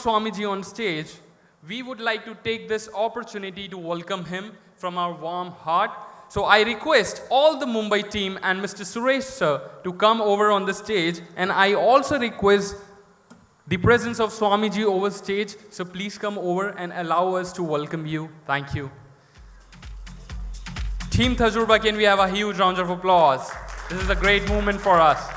Swamiji on stage, we would like to take this opportunity to welcome him from our warm heart. So I request all the Mumbai team and Mr. Suresh sir to come over on the stage, and I also request the presence of Swamiji over stage. So please come over and allow us to welcome you. Thank you. Team Tajurba, can we have a huge round of applause? This is a great moment for us.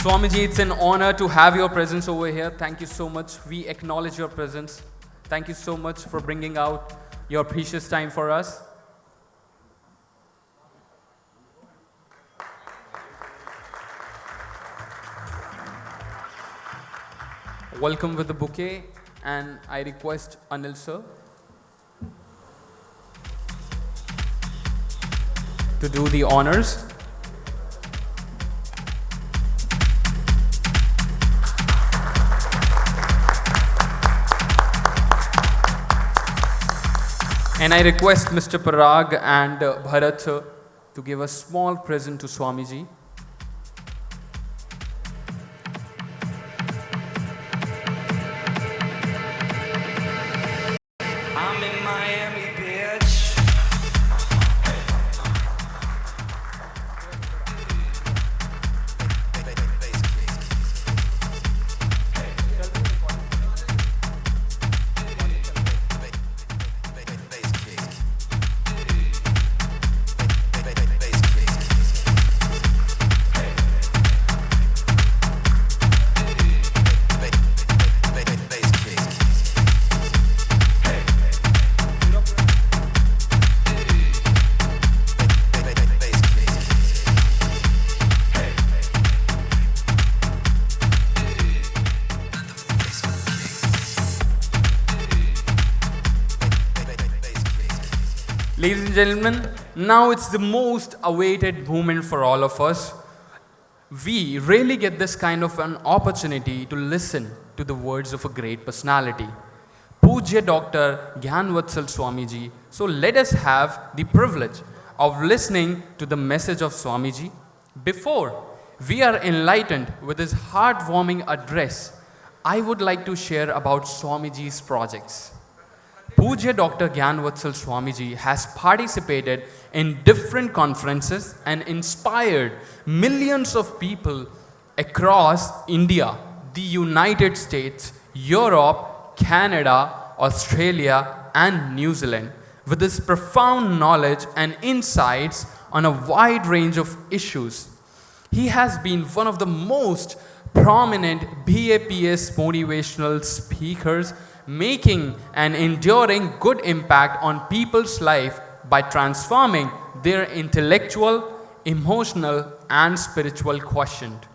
Swamiji, it's an honor to have your presence over here. Thank you so much. We acknowledge your presence. Thank you so much for bringing out your precious time for us. Welcome with the bouquet, and I request Anil sir to do the honors. And I request Mr. Parag and Bharat sir to give a small present to Swamiji. I'm in Miami, bitch. Ladies and gentlemen, now it's the most awaited moment for all of us. We really get this kind of an opportunity to listen to the words of a great personality, Pujya Dr. Gyanvatsal Swamiji. So let us have the privilege of listening to the message of Swamiji. Before we are enlightened with his heartwarming address, I would like to share about Swamiji's projects. Pujya Dr. Gyanvatsal Swamiji has participated in different conferences and inspired millions of people across India, the United States, Europe, Canada, Australia, and New Zealand with his profound knowledge and insights on a wide range of issues. He has been one of the most prominent BAPS motivational speakers, making an enduring good impact on people's life by transforming their intellectual, emotional, and spiritual quotient.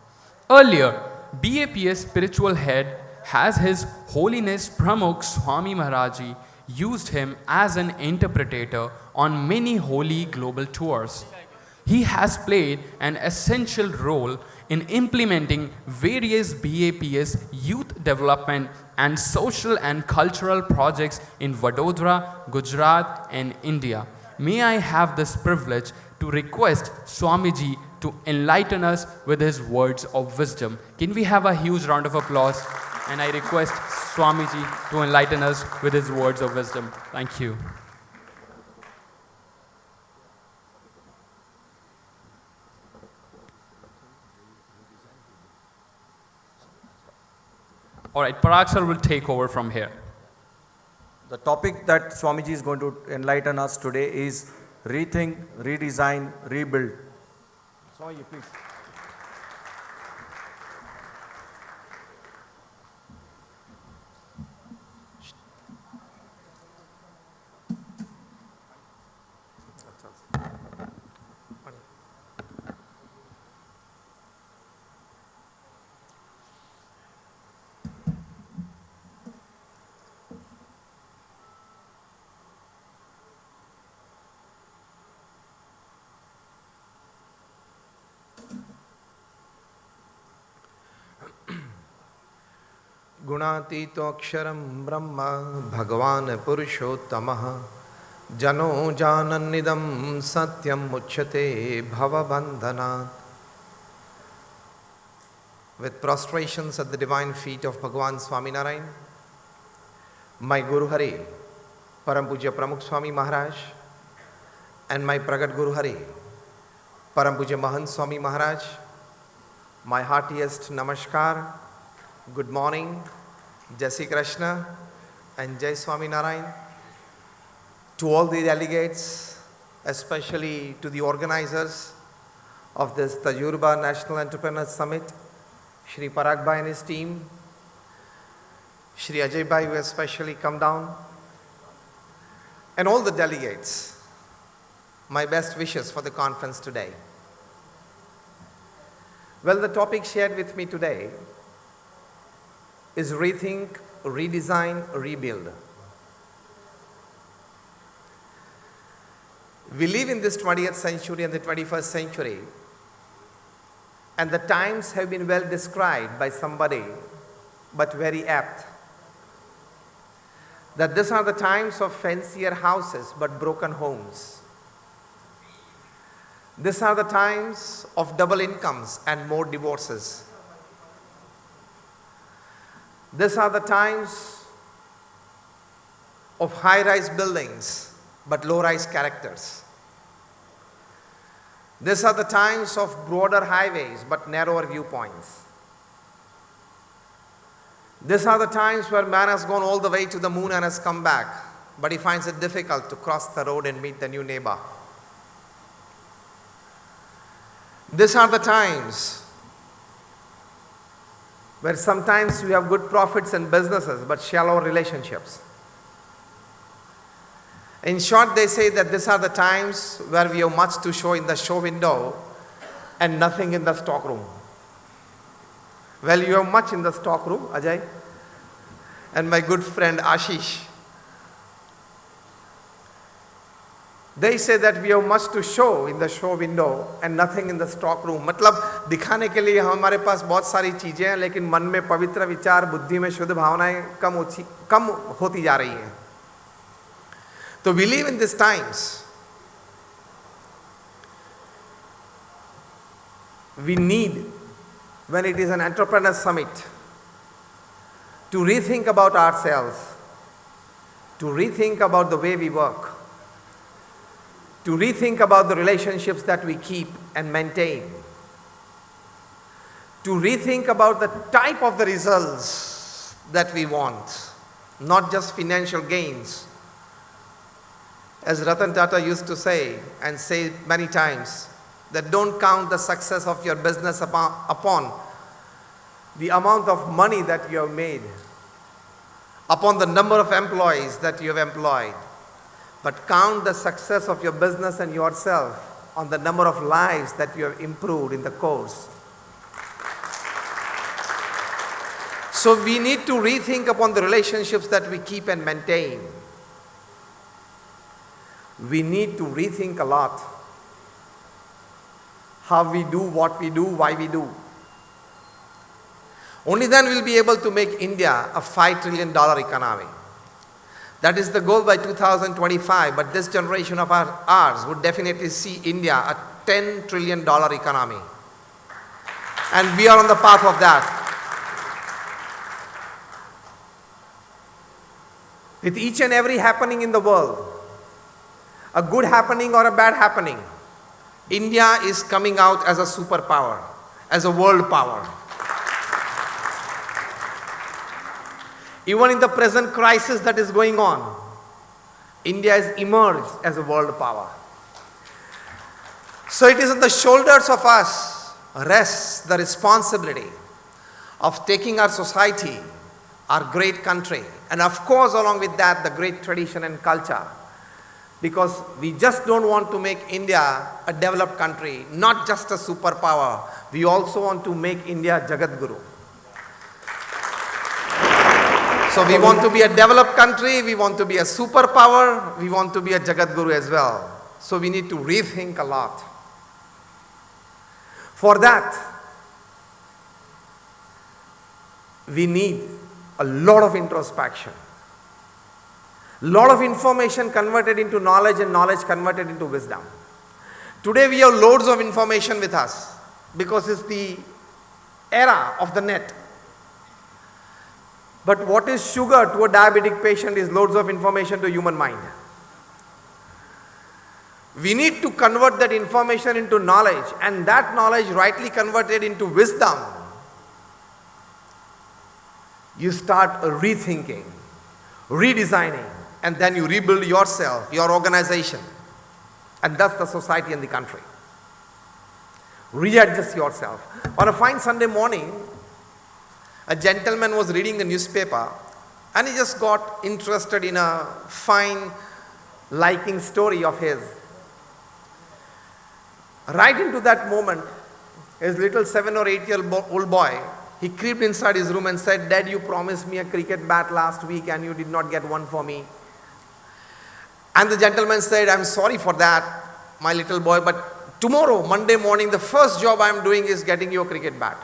Earlier, BAPS spiritual head has His Holiness Pramukh Swami Maharaji used him as an interpreter on many holy global tours. He has played an essential role in implementing various BAPS youth development and social and cultural projects in Vadodara, Gujarat, and India. May I have this privilege to request Swamiji to enlighten us with his words of wisdom. Can we have a huge round of applause? And I request Swamiji to enlighten us with his words of wisdom. Thank you. All right, Parag sir will take over from here. The topic that Swamiji is going to enlighten us today is rethink, redesign, rebuild. Swamiji, please. गुणातीतोऽक्षरं ब्रह्म भगवान् पुरुषोत्तमः जनो जानन्निदं सत्यं मुच्यते भवबन्धनात्. With prostrations at the divine feet of Bhagavan Swaminarayan, my Guru Hari, Param Pujya Pramukh Swami Maharaj, and my Pragat Guru Hari, Param Pujya Mahant Swami Maharaj, my heartiest namaskar, good morning, Jai Shri Krishna and Jai Swami Narayan. To all the delegates, especially to the organizers of this Tajurba National Entrepreneurs Summit, Shri Parag Bhai and his team, Shri Ajay Bhai who has specially come down, and all the delegates, my best wishes for the conference today. Well, the topic shared with me today is rethink, redesign, rebuild. We live in this 20th century and the 21st century, and the times have been well described by somebody, but very apt. That these are the times of fancier houses but broken homes. These are the times of double incomes and more divorces. These are the times of high-rise buildings but low-rise characters. These are the times of broader highways but narrower viewpoints. These are the times where man has gone all the way to the moon and has come back, but he finds it difficult to cross the road and meet the new neighbor. These are the times where sometimes we have good profits and businesses but shallow relationships. In short, they say that these are the times where we have much to show in the show window and nothing in the stock room. Well, you have much in the stock room, Ajay, and my good friend Ashish. They say that we have much to show in the show window and nothing in the stock room. मतलब दिखाने के लिए हमारे पास बहुत सारी चीजें हैं, लेकिन मन में पवित्र विचार, बुद्धि में शुद्ध भावनाएं कम होती जा रही हैं. So we live in these times. We need, when it is an entrepreneur summit, to rethink about ourselves, to rethink about the way we work, to rethink about the relationships that we keep and maintain, to rethink about the type of the results that we want, not just financial gains. As Ratan Tata used to say, and say many times, that don't count the success of your business upon the amount of money that you have made, upon the number of employees that you have employed, but count the success of your business and yourself on the number of lives that you have improved in the course. So we need to rethink upon the relationships that we keep and maintain. We need to rethink a lot how we do, what we do, why we do. Only then we'll be able to make India a $5 trillion economy. That is the goal by 2025, but this generation of ours would definitely see India a $10 trillion economy. And we are on the path of that. With each and every happening in the world, a good happening or a bad happening, India is coming out as a superpower, as a world power. Even in the present crisis that is going on, India has emerged as a world power. So it is on the shoulders of us rests the responsibility of taking our society, our great country, and of course along with that the great tradition and culture. Because we just don't want to make India a developed country, not just a superpower. We also want to make India Jagat Guru. So we want to be a developed country, we want to be a superpower, we want to be a Jagat Guru as well. So we need to rethink a lot. For that, we need a lot of introspection, lot of information converted into knowledge and knowledge converted into wisdom. Today we have loads of information with us because it's the era of the net. But what is sugar to a diabetic patient is loads of information to human mind. We need to convert that information into knowledge, and that knowledge rightly converted into wisdom. You start rethinking, redesigning, and then you rebuild yourself, your organization, and thus the society and the country. Readjust yourself. On a fine Sunday morning, a gentleman was reading the newspaper and he just got interested in a fine liking story of his. Right into that moment, his little 7 or 8 year old boy, he crept inside his room and said, "Dad, you promised me a cricket bat last week and you did not get one for me." And the gentleman said, "I'm sorry for that, my little boy, but tomorrow, Monday morning, the first job I'm doing is getting you a cricket bat."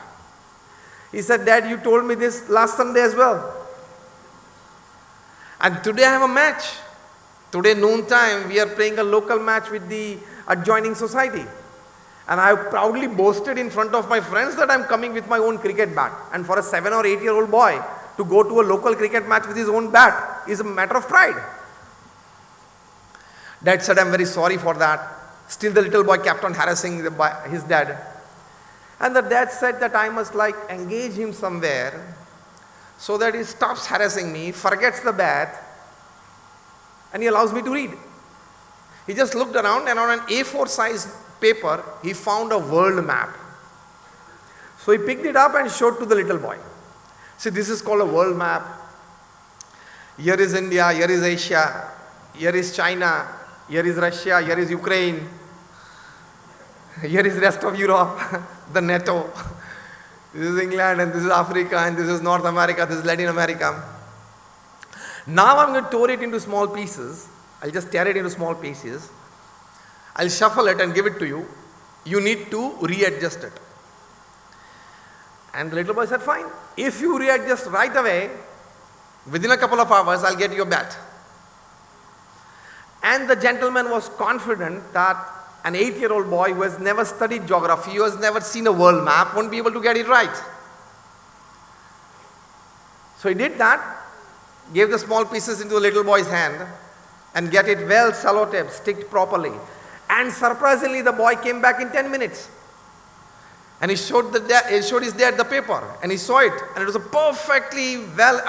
He said, "Dad, you told me this last Sunday as well. And today I have a match. Today noontime, we are playing a local match with the adjoining society. And I have proudly boasted in front of my friends that I'm coming with my own cricket bat. And for a 7 or 8 year old boy to go to a local cricket match with his own bat is a matter of pride." Dad said, "I'm very sorry for that." Still the little boy kept on harassing his dad. And the dad said that I must engage him somewhere so that he stops harassing me, forgets the bat, and he allows me to read. He just looked around and on an A4 size paper, he found a world map. So he picked it up and showed to the little boy. See, this is called a world map. Here is India, here is Asia, here is China, here is Russia, here is Ukraine, here is rest of Europe, the NATO. This is England and this is Africa and this is North America, this is Latin America. Now I'm going to tear it into small pieces. I'll just tear it into small pieces. I'll shuffle it and give it to you. You need to readjust it. And the little boy said, "Fine. If you readjust right away, within a couple of hours, I'll get your bat." And the gentleman was confident that an 8-year-old boy who has never studied geography, who has never seen a world map, won't be able to get it right. So he did that, gave the small pieces into the little boy's hand, and get it well sellotaped, sticked properly. And surprisingly, the boy came back in 10 minutes. And he showed his dad the paper, and he saw it, and it was a perfectly well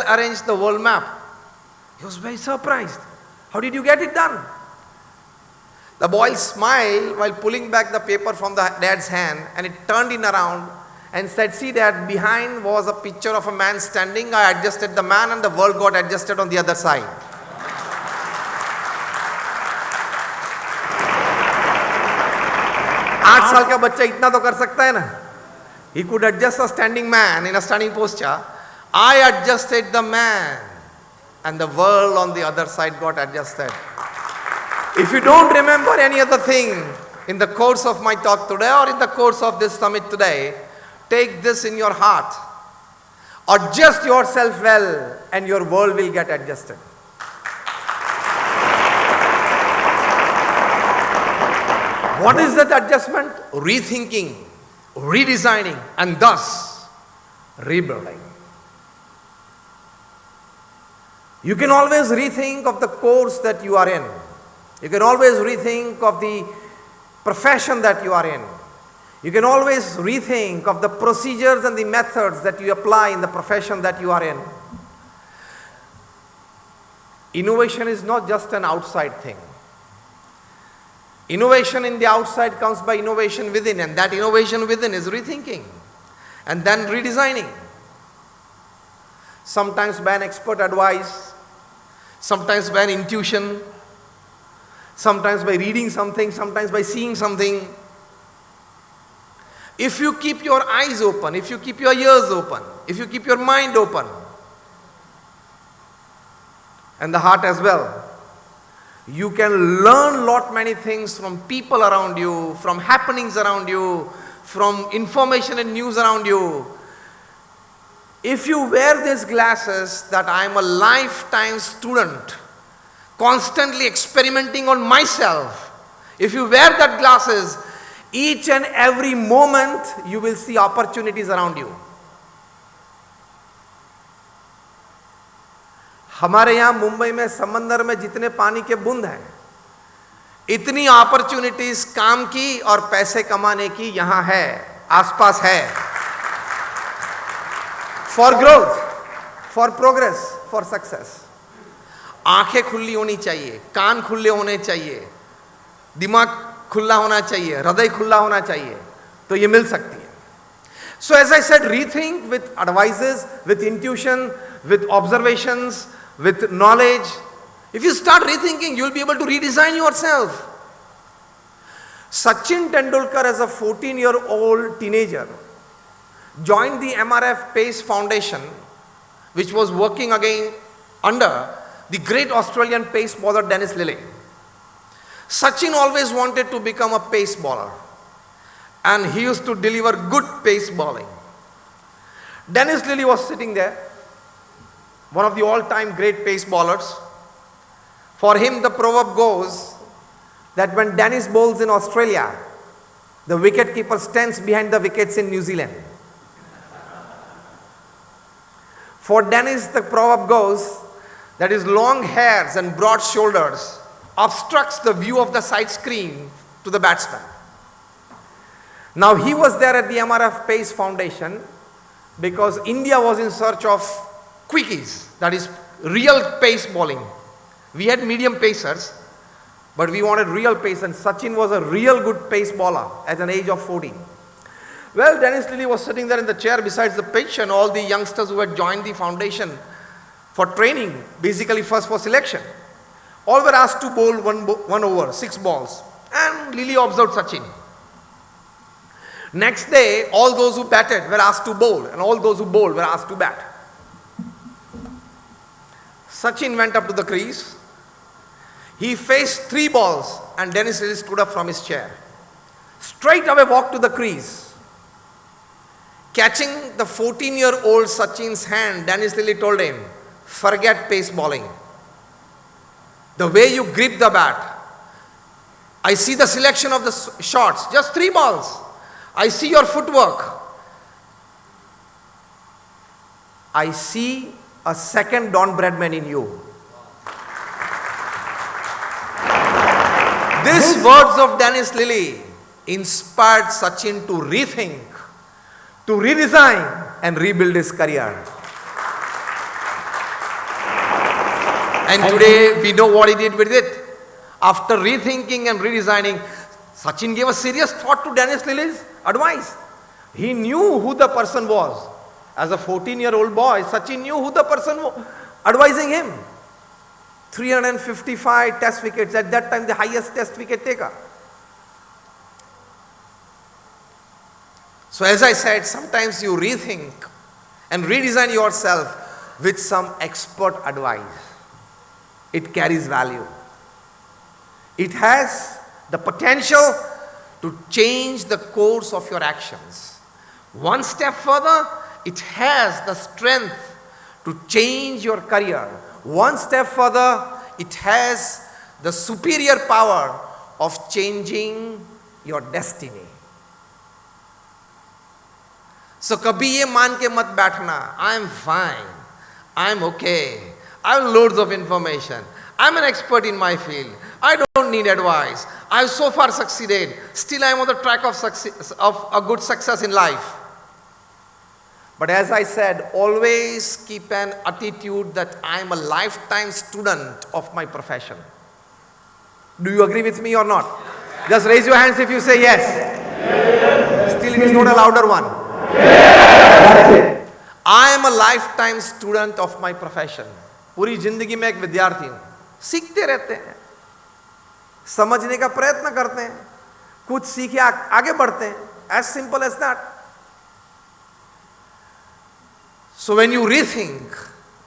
arranged the world map. He was very surprised. "How did you get it done?" The boy smiled while pulling back the paper from the dad's hand, and it turned in around and said, "See, Dad, behind was a picture of a man standing. I adjusted the man and the world got adjusted on the other side." आठ साल का बच्चा इतना तो कर सकता है ना. He could adjust a standing man in a standing posture. I adjusted the man and the world on the other side got adjusted. If you don't remember any other thing in the course of my talk today or in the course of this summit today, take this in your heart. Adjust yourself well and your world will get adjusted. What is that adjustment? Rethinking, redesigning, and thus rebuilding. You can always rethink of the course that you are in. You can always rethink of the profession that you are in. You can always rethink of the procedures and the methods that you apply in the profession that you are in. Innovation is not just an outside thing. Innovation in the outside comes by innovation within, and that innovation within is rethinking and then redesigning. Sometimes by an expert advice, sometimes by an intuition, sometimes by reading something, sometimes by seeing something. If you keep your eyes open, if you keep your ears open, if you keep your mind open, and the heart as well, you can learn many things from people around you, from happenings around you, from information and news around you. If you wear these glasses that I am a lifetime student, constantly experimenting on myself, if you wear that glasses, each and every moment you will see opportunities around you. हमारे यहाँ मुंबई में समंदर में जितने पानी के बूंद हैं, इतनी अपॉर्चुनिटीज काम की और पैसे कमाने की यहां है, आसपास है. For growth, for progress, for success. आंखें खुली होनी चाहिए, कान खुले होने चाहिए, दिमाग खुला होना चाहिए, हृदय खुला होना चाहिए, तो ये मिल सकती है. So as I said, rethink with advices, with intuition, with observations, with knowledge. If you start rethinking, you will be able to redesign yourself. Sachin Tendulkar, as a 14-year-old teenager, joined the MRF Pace Foundation, which was working again under the great Australian pace bowler Dennis Lillee. Sachin always wanted to become a pace bowler, and he used to deliver good pace bowling. Dennis Lillee was sitting there, one of the all-time great pace bowlers. For him, the proverb goes that when Dennis bowls in Australia, the wicketkeeper stands behind the wickets in New Zealand. For Dennis, the proverb goes that his long hairs and broad shoulders obstructs the view of the side screen to the batsman. Now, he was there at the MRF Pace Foundation because India was in search of quickies, that is real pace bowling. We had medium pacers, but we wanted real pace, and Sachin was a real good pace bowler at an age of 14. Well, Dennis Lillee was sitting there in the chair besides the pitch, and all the youngsters who had joined the foundation for training, basically first for selection, all were asked to bowl one over, 6 balls, and Lillee observed Sachin. Next day, all those who batted were asked to bowl, and all those who bowled were asked to bat. Sachin went up to the crease. He faced 3 balls, and Dennis Lillee stood up from his chair. Straight away walked to the crease. Catching the 14-year-old Sachin's hand, Dennis Lillee told him, "Forget pace bowling. The way you grip the bat, I see the selection of the shots, just 3 balls. I see your footwork. I see a second Don Bradman in you." These words of Dennis Lillee inspired Sachin to rethink, to redesign and rebuild his career. And today we know what he did with it. After rethinking and redesigning, Sachin gave a serious thought to Dennis Lillee's advice. He knew who the person was. As a 14-year-old boy, Sachin knew who the person was advising him. 355 test wickets, at that time the highest test wicket taker. So as I said, sometimes you rethink and redesign yourself with some expert advice. It carries value. It has the potential to change the course of your actions. One step further, it has the strength to change your career. One step further, it has the superior power of changing your destiny. So kabhi ye maan ke mat baithna, I am fine, I am okay, I have loads of information, I am an expert in my field, I don't need advice, I have so far succeeded, still I am on the track of success, of a good success in life. But as I said, always keep an attitude that I am a lifetime student of my profession. Do you agree with me or not? Just raise your hands if you say yes. Still it is not a louder one. I am a lifetime student of my profession. पूरी जिंदगी में एक विद्यार्थी हूं, सीखते रहते हैं, समझने का प्रयत्न करते हैं, कुछ सीखे आगे बढ़ते हैं. As simple as that. So when you rethink,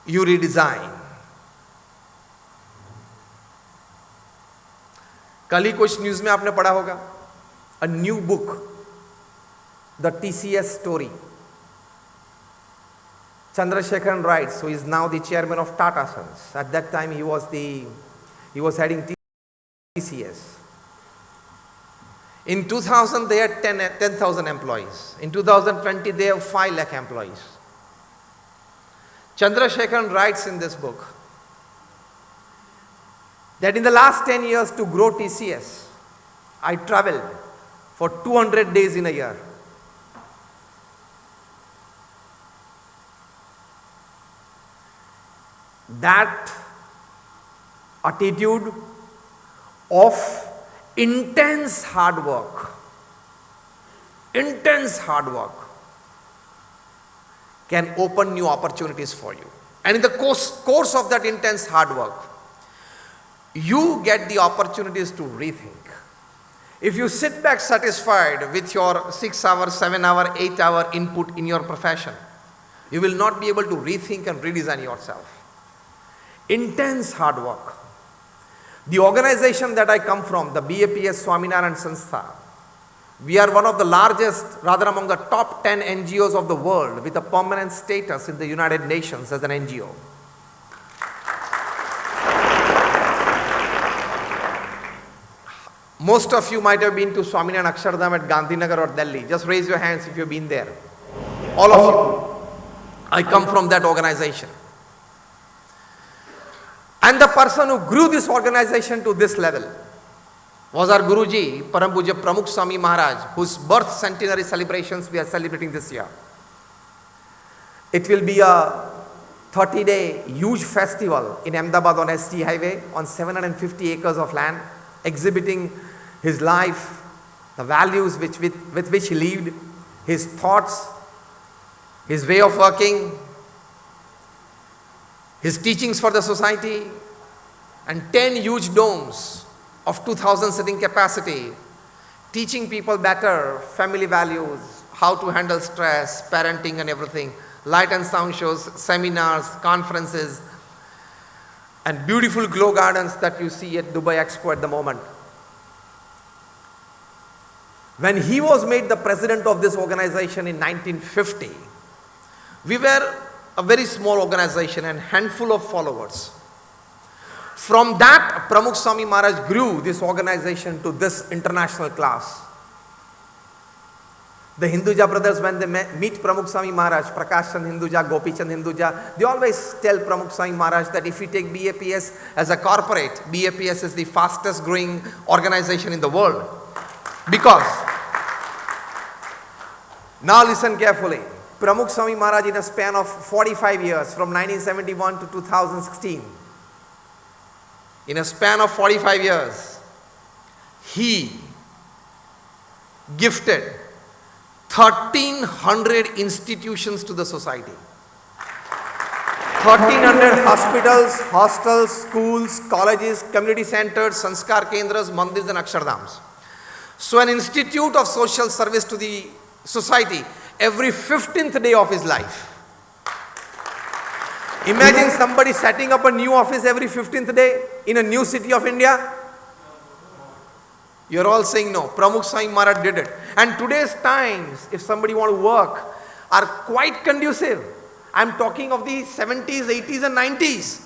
you redesign. कल ही कुछ न्यूज में आपने पढ़ा होगा, a new book, the TCS story. Chandrasekharan writes, who is now the chairman of Tata Sons. At that time he was heading TCS. In 2000 they had 10,000 employees. In 2020 they have 5 lakh employees. Chandrasekharan writes in this book that in the last 10 years to grow TCS, I traveled for 200 days in a year. That attitude of intense hard work can open new opportunities for you. And in the course of that intense hard work, you get the opportunities to rethink. If you sit back satisfied with your 6 hour, 7 hour, 8 hour input in your profession, you will not be able to rethink and redesign yourself. Intense hard work. The organization that I come from, the BAPS Swaminarayan Sanstha, we are one of the largest, rather among the top 10 NGOs of the world with a permanent status in the United Nations as an NGO. Most of you might have been to Swaminarayan Akshardham at Gandhinagar or Delhi. Just raise your hands if you've been there. All of you. I come from that organization. And the person who grew this organization to this level was our Guruji, Param Puja Pramukh Swami Maharaj, whose birth centenary celebrations we are celebrating this year. It will be a 30-day huge festival in Ahmedabad on ST Highway on 750 acres of land, exhibiting his life, the values with which he lived, his thoughts, his way of working, his teachings for the society, and 10 huge domes of 2,000 sitting capacity, teaching people better family values, how to handle stress, parenting and everything, light and sound shows, seminars, conferences, and beautiful glow gardens that you see at Dubai Expo at the moment. When he was made the president of this organization in 1950, we were a very small organization and handful of followers. From that, Pramukh Swami Maharaj grew this organization to this international class. The Hinduja brothers, when they meet Pramukh Swami Maharaj, Prakash Chand Hinduja, Gopi Chand Hinduja, they always tell Pramukh Swami Maharaj that if we take BAPS as a corporate, BAPS is the fastest growing organization in the world. Because, now listen carefully, Pramukh Swami Maharaj in a span of 45 years, from 1971 to 2016, in a span of 45 years, he gifted 1,300 institutions to the society. 1,300 hospitals, hostels, schools, colleges, community centers, sanskar kendras, mandirs and akshardhams. So an institute of social service to the society every 15th day of his life. Imagine somebody setting up a new office every 15th day in a new city of India. You're all saying no. Pramukh Swami Maharaj did it. And today's times, if somebody want to work, are quite conducive. I'm talking of the 70s, 80s and 90s.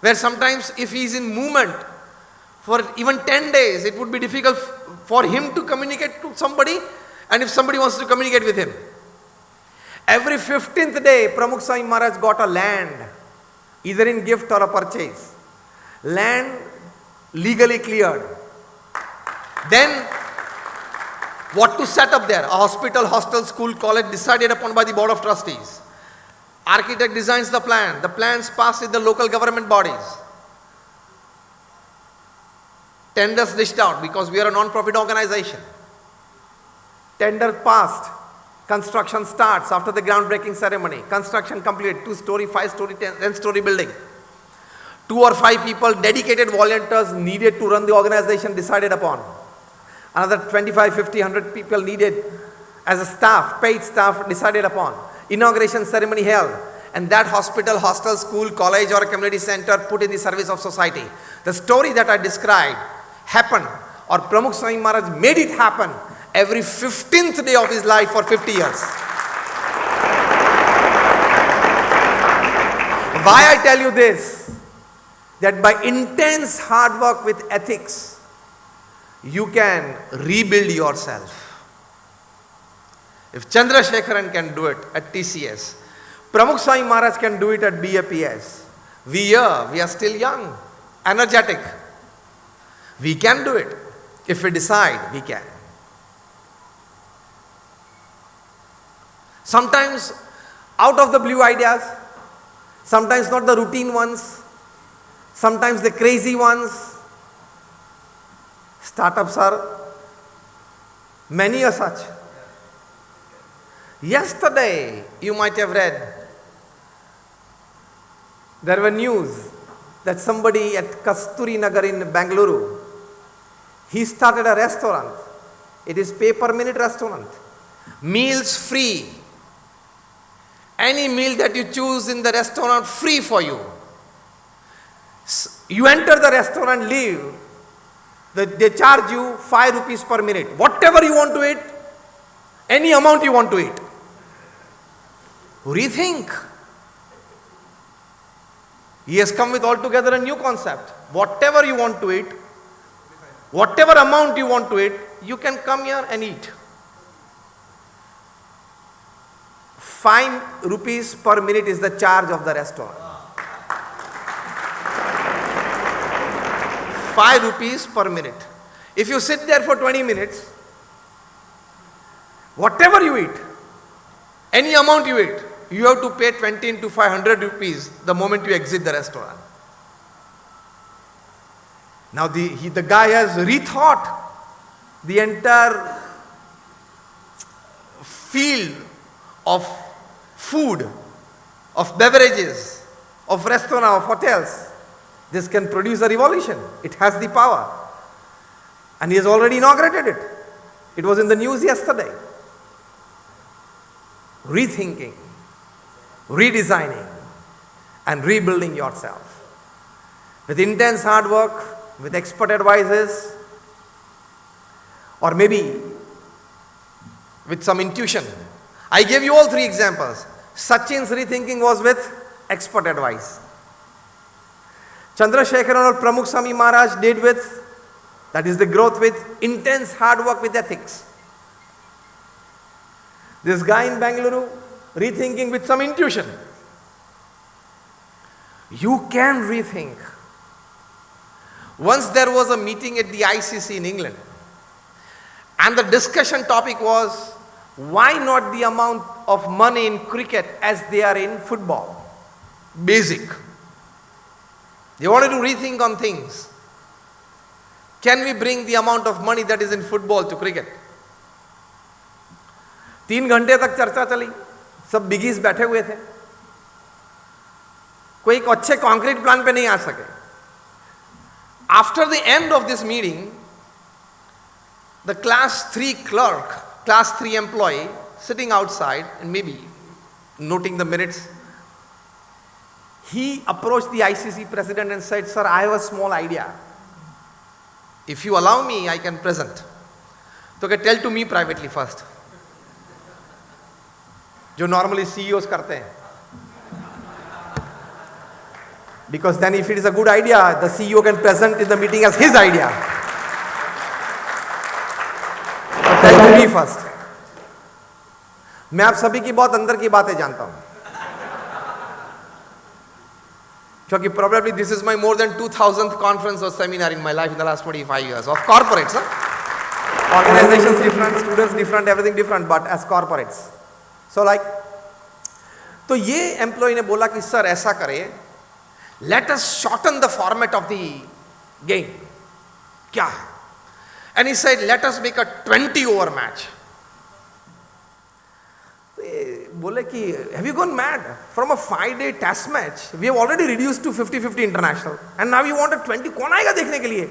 Where sometimes if he's in movement for even 10 days, it would be difficult for him to communicate to somebody, and if somebody wants to communicate with him. Every 15th day, Pramukh Swami Maharaj got a land, either in gift or a purchase. Land legally cleared. Then, what to set up there? A hospital, hostel, school, college decided upon by the board of trustees. Architect designs the plan. The plans passed in the local government bodies. Tenders dished out because we are a non-profit organization. Tender passed. Construction starts after the groundbreaking ceremony. Construction completed, 2-story, 5-story, 10-story building. 2 or 5 people, dedicated volunteers needed to run the organization decided upon. Another 25, 50, 100 people needed as a staff, paid staff decided upon. Inauguration ceremony held. And that hospital, hostel, school, college or community center put in the service of society. The story that I described happened, or Pramukh Swami Maharaj made it happen every 15th day of his life for 50 years. Why I tell you this? That by intense hard work with ethics, you can rebuild yourself. If Chandrasekharan can do it at TCS, Pramukh Swami Maharaj can do it at BAPS. We are still young, energetic. We can do it. If we decide, we can. Sometimes out of the blue ideas, sometimes not the routine ones, sometimes the crazy ones. Startups are many are such. Yesterday, you might have read, there were news that somebody at Kasturi Nagar in Bangalore, he started a restaurant. It is pay per minute restaurant. Meals free. Any meal that you choose in the restaurant, free for you. You enter the restaurant, leave. They charge you 5 rupees per minute. Whatever you want to eat, any amount you want to eat. Rethink. He has come with altogether a new concept. Whatever you want to eat, whatever amount you want to eat, you can come here and eat. 5 rupees per minute is the charge of the restaurant. 5 rupees per minute. If you sit there for 20 minutes, whatever you eat, any amount you eat, you have to pay 20 into 500 rupees the moment you exit the restaurant. Now the guy has rethought the entire field of food, of beverages, of restaurant, of hotels. This can produce a revolution. It has the power. And he has already inaugurated it. It was in the news yesterday. Rethinking, redesigning, and rebuilding yourself. With intense hard work, with expert advices, or maybe with some intuition. I gave you all 3 examples. Sachin's rethinking was with expert advice. Chandrasekharan or Pramukh Swami Maharaj did with, that is the growth with intense hard work with ethics. This guy in Bangalore, rethinking with some intuition. You can rethink. Once there was a meeting at the ICC in England, and the discussion topic was, why not the amount of money in cricket as they are in football? Basic. They wanted to rethink on things. Can we bring the amount of money that is in football to cricket? 3 घंटे तक चर्चा चली, सब बिगीज बैठे हुए थे, कोई एक अच्छे कॉन्क्रीट प्लान पे नहीं आ सके. After the end of this meeting, the class 3 clerk, class 3 employee sitting outside and maybe noting the minutes, he approached the ICC president and said, "Sir, I have a small idea. If you allow me, I can present." So okay, tell to me privately first. जो normally CEOs करते हैं. Because then if it is a good idea, the CEO can present in the meeting as his idea. But tell to me first. मैं आप सभी की बहुत अंदर की बातें जानता हूं. क्योंकि probably this is my more than 2000th conference or seminar in my life in the last 25 years of corporates. Huh? Organizations different, students different, everything different, but as corporates. So like, तो ये employ ने बोला कि sir ऐसा करें, let us shorten the format of the game. क्या? And he said, let us make a 20 over match. बोले कि have you gone mad? From a 5-day test match, we have already reduced to 50-50 international, and now you want a 20? कौन आएगा देखने के लिए?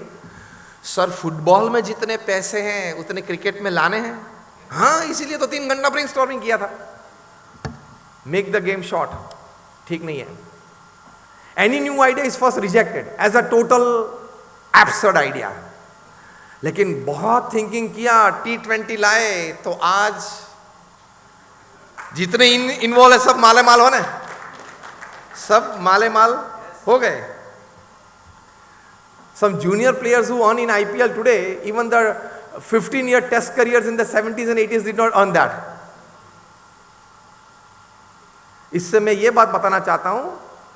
Sir football में जितने पैसे हैं उतने क्रिकेट में लाने हैं. हाँ, इसीलिए तो 3 घंटा ब्रेनस्टॉर्मिंग किया था. Make the game short. ठीक नहीं है. Any new idea is first rejected as a total absurd idea. लेकिन बहुत थिंकिंग किया, T20 लाए, तो आज जितने इन्वॉल्व है सब माले माल होने. सब माले माल हो गए. Some junior players who earn in IPL today, even the 15-year test careers in the 70s and 80s did not earn that. इससे मैं ये बात बताना चाहता हूं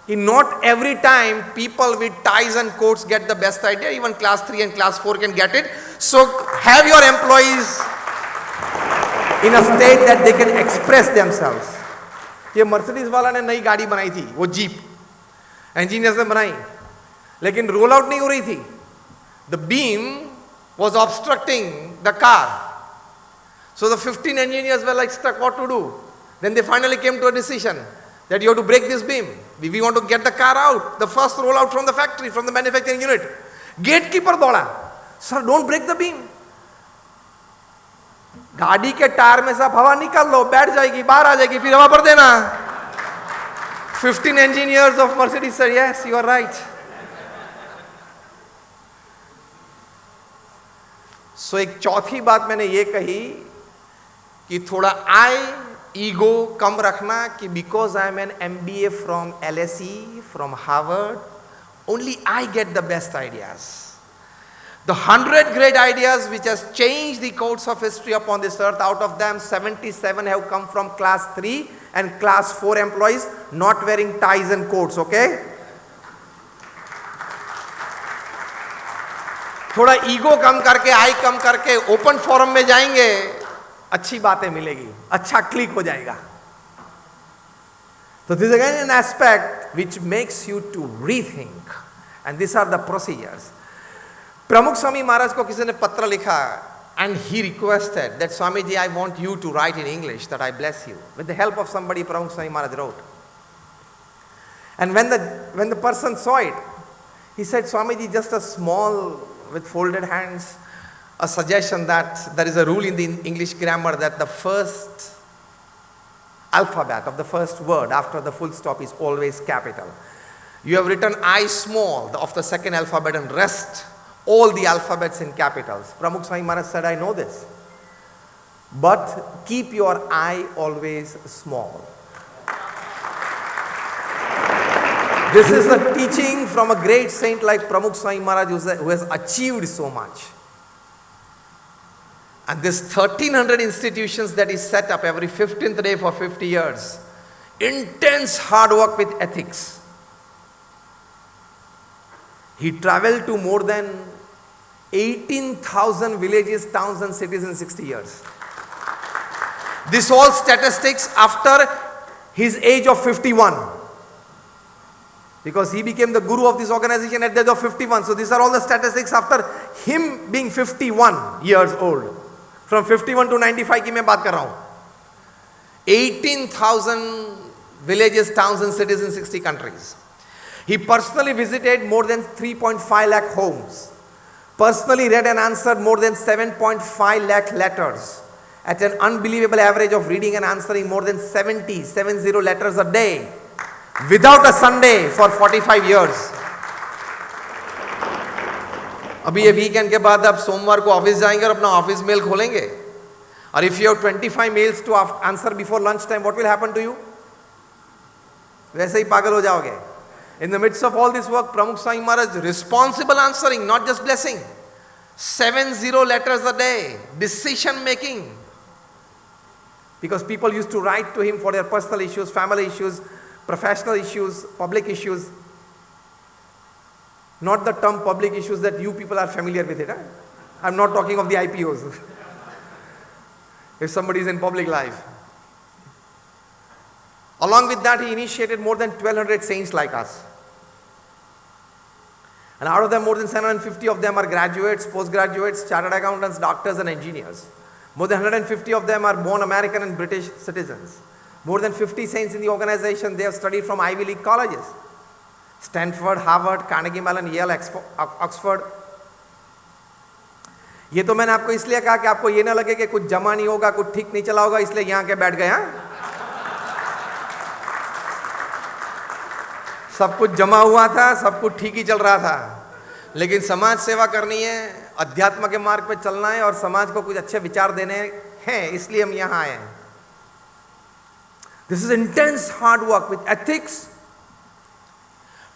कि not every time people with ties and coats get the best idea. Even class 3 and class 4 can get it. So have your employees in a state that they can express themselves. ये Mercedes वाला ने नई गाड़ी बनाई थी, वो jeep engineers ने बनाई, लेकिन रोल आउट नहीं हो रही थी. The beam was obstructing the car. So the 15 engineers were like stuck what to do. Then they finally came to a decision that you have to break this beam. We want to get the car out, the first roll out from the factory, from the manufacturing unit. Gatekeeper दौड़ा, sir don't break the beam. गाड़ी के tyre में से हवा निकाल लो, बैठ जाएगी, बाहर आ जाएगी, फिर हवा भर देना. 15 engineers of Mercedes said yes, you are right. So एक चौथी बात मैंने ये कही कि थोड़ा ईगो कम रखना कि because I am an MBA from LSE, from Harvard, only I get the best ideas. The 100 great ideas which has changed the course of history upon this earth, out of them 77 have come from class 3 and class 4 employees not wearing ties and coats, okay? थोड़ा ego कम करके, आई कम करके open forum में जाएंगे, अच्छी बातें मिलेगी, अच्छा click हो जाएगा. So this is again an aspect which makes you to rethink, and these are the procedures. प्रमुख स्वामी महाराज को किसी ने पत्र लिखा and he requested that Swamiji, I want you to write in English that I bless you. With the help of somebody, Pramukh Swami Maharaj wrote. And when the person saw it, he said, Swamiji, just a small, with folded hands, a suggestion that there is a rule in the English grammar that the first alphabet of the first word after the full stop is always capital. You have written I small of the second alphabet and rest all the alphabets in capitals. Pramukh Swami Maharaj said, I know this, but keep your I always small. This is a teaching from a great saint like Pramukh Swami Maharaj who has achieved so much. And this 1300 institutions that he set up every 15th day for 50 years, intense hard work with ethics. He traveled to more than 18,000 villages, towns and cities in 60 years. This all statistics after his age of 51. Because he became the guru of this organization at the age of 51. So these are all the statistics after him being 51 years old. From 51 to 95 की मैं बात कर रहा हूँ. 18,000 villages, towns and cities in 60 countries. He personally visited more than 3.5 lakh homes. Personally read and answered more than 7.5 lakh letters. At an unbelievable average of reading and answering more than 70 letters a day. Without a Sunday for 45 years. अभी ये weekend के बाद आप सोमवार को office जाएंगे और अपना ऑफिस मेल खोलेंगे. और if you have 25 mails to answer before lunch time, what will happen to you? वैसे ही पागल हो जाओगे. In the midst of all this work, Pramukh Swami Maharaj responsible answering, not just blessing. 70 letters a day, decision making. Because people used to write to him for their personal issues, family issues, professional issues, public issues. Not the term public issues that you people are familiar with it. I'm not talking of the IPOs. If somebody is in public life. Along with that, he initiated more than 1,200 saints like us. And out of them, more than 750 of them are graduates, postgraduates, chartered accountants, doctors and engineers. More than 150 of them are born American and British citizens. More than 50 saints in the organization, they have studied from Ivy League colleges. Stanford, Harvard, Carnegie Mellon, Yale, Oxford. ये तो मैंने आपको इसलिए कहा कि आपको ये ना लगे कि कुछ जमा नहीं होगा, कुछ ठीक नहीं चला होगा, इसलिए यहाँ के बैठ गए. सब कुछ जमा हुआ था, सब कुछ ठीक ही चल रहा था, लेकिन समाज सेवा करनी है, अध्यात्म के मार्ग पे चलना है और समाज को कुछ अच्छे विचार देने हैं, इसलिए हम यहाँ आए हैं. This is intense hard work with ethics,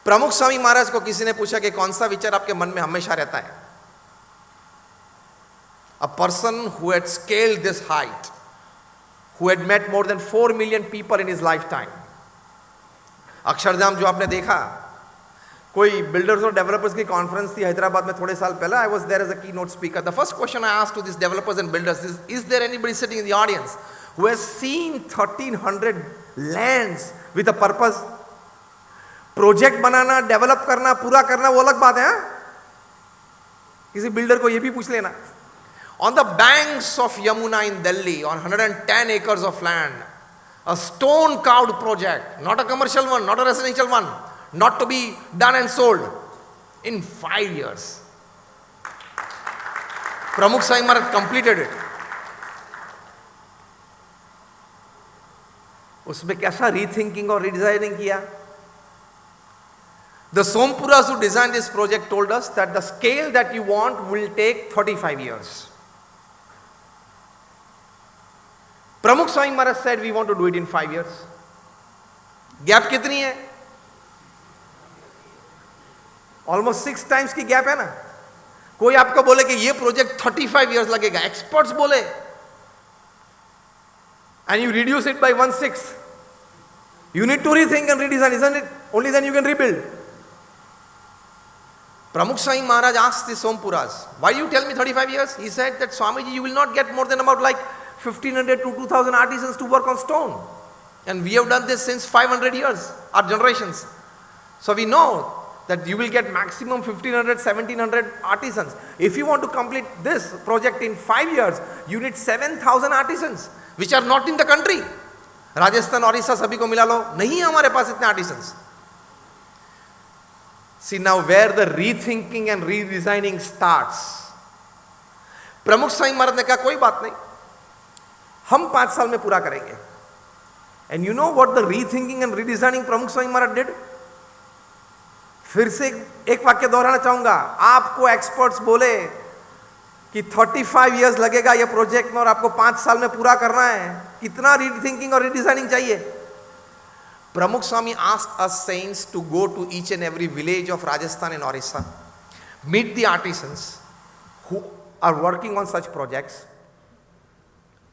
प्रमुख स्वामी महाराज को किसी ने पूछा कि कौन सा विचार आपके मन में हमेशा रहता है? A person who had scaled this height, who had met more than 4 million people in his lifetime. Akshardham जो आपने देखा, कोई बिल्डर्स और डेवलपर्स की कॉन्फ्रेंस थी हैदराबाद में थोड़े साल पहले. I was there as a keynote speaker. The first question I asked to these developers and builders is there anybody sitting in the audience who has seen 1300 lands with a purpose? Project banana, develop करना, पूरा करना वो अलग बात है. किसी builder को ये भी पूछ लेना. On the banks of Yamuna in Delhi, on 110 acres of land, a stone carved project, not a commercial one, not a residential one, not to be done and sold, in 5 years. Pramukh Swami Maharaj completed it. उसमें कैसा rethinking और redesigning किया? The Sompuras who designed this project told us that the scale that you want will take 35 years. Pramukh Swami Maharaj said we want to do it in 5 years. Gap कितनी है? Almost 6 times की gap है ना. कोई आपको बोले कि ये प्रोजेक्ट 35 years लगेगा, एक्सपर्ट्स बोले, and you reduce it by 1/6. You need to rethink and redesign, isn't it? Only then you can rebuild. Pramukh Swami Maharaj asked the Sompuras, why you tell me 35 years? He said that Swamiji, you will not get more than about like 1500 to 2000 artisans to work on stone. And we have done this since 500 years, our generations. So we know that you will get maximum 1500, 1700 artisans. If you want to complete this project in 5 years, you need 7000 artisans, which are not in the country. Rajasthan, Orissa, सभी को मिला लो, नहीं है हमारे पास इतने artisans. See now where the rethinking and redesigning starts. प्रमुख स्वामी महाराज ने कहा कोई बात नहीं, हम 5 साल में पूरा करेंगे. And you know what the rethinking and redesigning प्रमुख स्वामी महाराज did? फिर से एक वाक्य दोहराना चाहूंगा. आपको एक्सपर्ट्स बोले कि 35 years लगेगा ये प्रोजेक्ट में और आपको 5 साल में पूरा करना है, कितना रीथिंकिंग और रीडिजाइनिंग चाहिए? Pramukh Swami asked us saints to go to each and every village of Rajasthan and Orissa, meet the artisans who are working on such projects.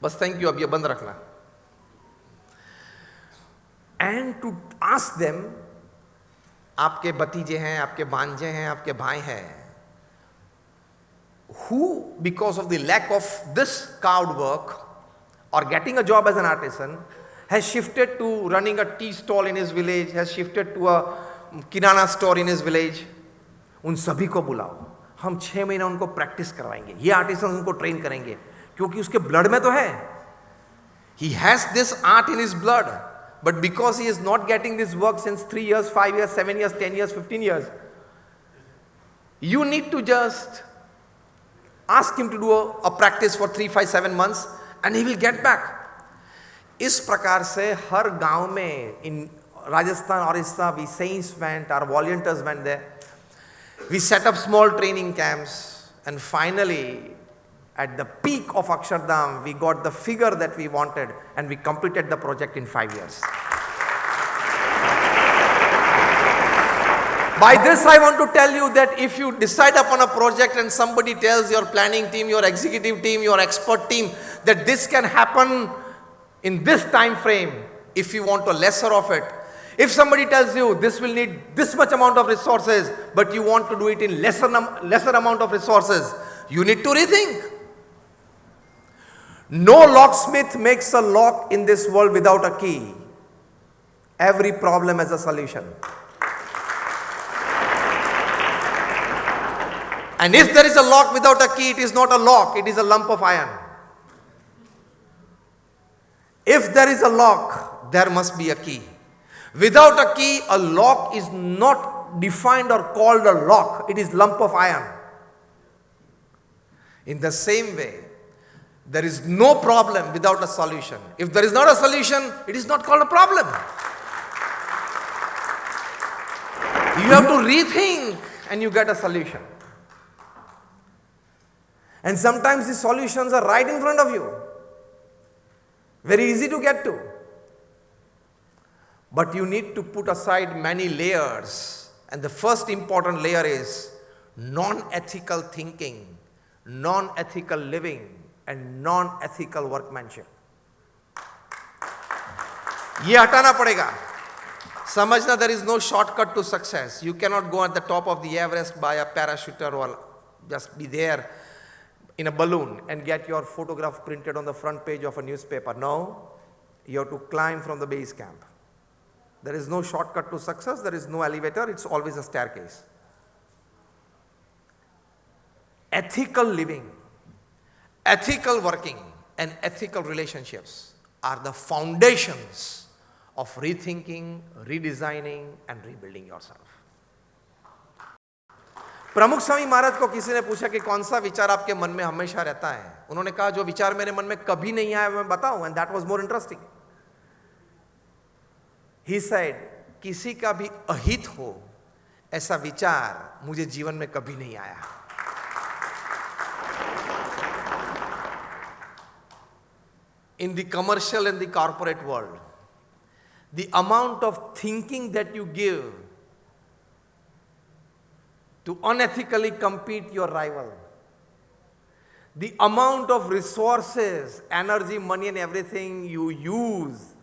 बस thank you, अब ये बंद रखना. And to ask them, आपके भतीजे हैं, आपके भांजे हैं, आपके भाई हैं, who because of the lack of this carved work or getting a job as an artisan has shifted to running a tea stall in his village, has shifted to a kirana store in his village. उन सभी को बुलाओ, हम 6 महीना उनको practice करवाएंगे, ये artisan उनको ट्रेन करेंगे, क्योंकि उसके ब्लड में तो है. He has this art in his blood, but because he is not getting this work since 3 years, 5 years, 7 years, 10 years, 15 years, you need to just ask him to do a practice for 3, 5, 7 months and he will get back. इस प्रकार से हर गांव में इन Rajasthan, Odisha, we saints went, our volunteers went there. We set up small training camps and finally at the peak of Akshardham we got the figure that we wanted and we completed the project in 5 years. By this I want to tell you that if you decide upon a project and somebody tells your planning team, your executive team, your expert team that this can happen in this time frame, if you want a lesser of it, if somebody tells you this will need this much amount of resources but you want to do it in lesser amount of resources, you need to rethink. No locksmith makes a lock in this world without a key. Every problem has a solution. And if there is a lock without a key, it is not a lock, it is a lump of iron. If there is a lock, there must be a key. Without a key, a lock is not defined or called a lock. It is lump of iron. In the same way, there is no problem without a solution. If there is not a solution, it is not called a problem. You have to rethink and you get a solution. And sometimes the solutions are right in front of you. Very easy to get to. But you need to put aside many layers And the first important layer is non-ethical thinking, non-ethical living, and non-ethical workmanship. ये हटाना पड़ेगा. समझना there is no shortcut to success. You cannot go at the top of the Everest by a parachuter or just be there in a balloon and get your photograph printed on the front page of a newspaper. No, you have to climb from the base camp. There is no shortcut to success. There is no elevator. It's always a staircase. Ethical living, ethical working, and ethical relationships are the foundations of rethinking, redesigning, and rebuilding yourself. प्रमुख स्वामी महाराज को किसी ने पूछा कि कौन सा विचार आपके मन में हमेशा रहता है. उन्होंने कहा जो विचार मेरे मन में कभी नहीं आया मैं बताऊं. And that was more interesting. He said, किसी का भी अहित हो ऐसा विचार मुझे जीवन में कभी नहीं आया. In the commercial and the corporate world, the amount of thinking that you give to unethically compete your rival, the amount of resources, energy, money, and everything you use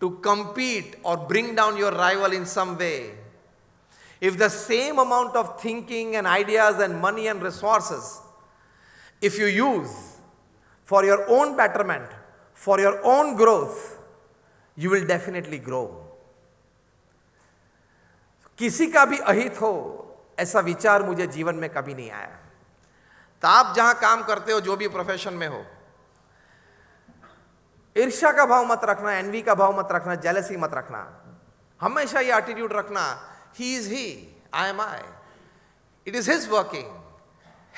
to compete or bring down your rival in some way, if the same amount of thinking and ideas and money and resources, if you use for your own betterment, for your own growth, you will definitely grow. किसी का भी अहित हो ऐसा विचार मुझे जीवन में कभी नहीं आया. तो आप जहां काम करते हो, जो भी प्रोफेशन में हो, ईर्ष्या का भाव मत रखना, एनवी का भाव मत रखना, जेलसी मत रखना. हमेशा ये एटीट्यूड रखना, he is he, I am I. It is his working,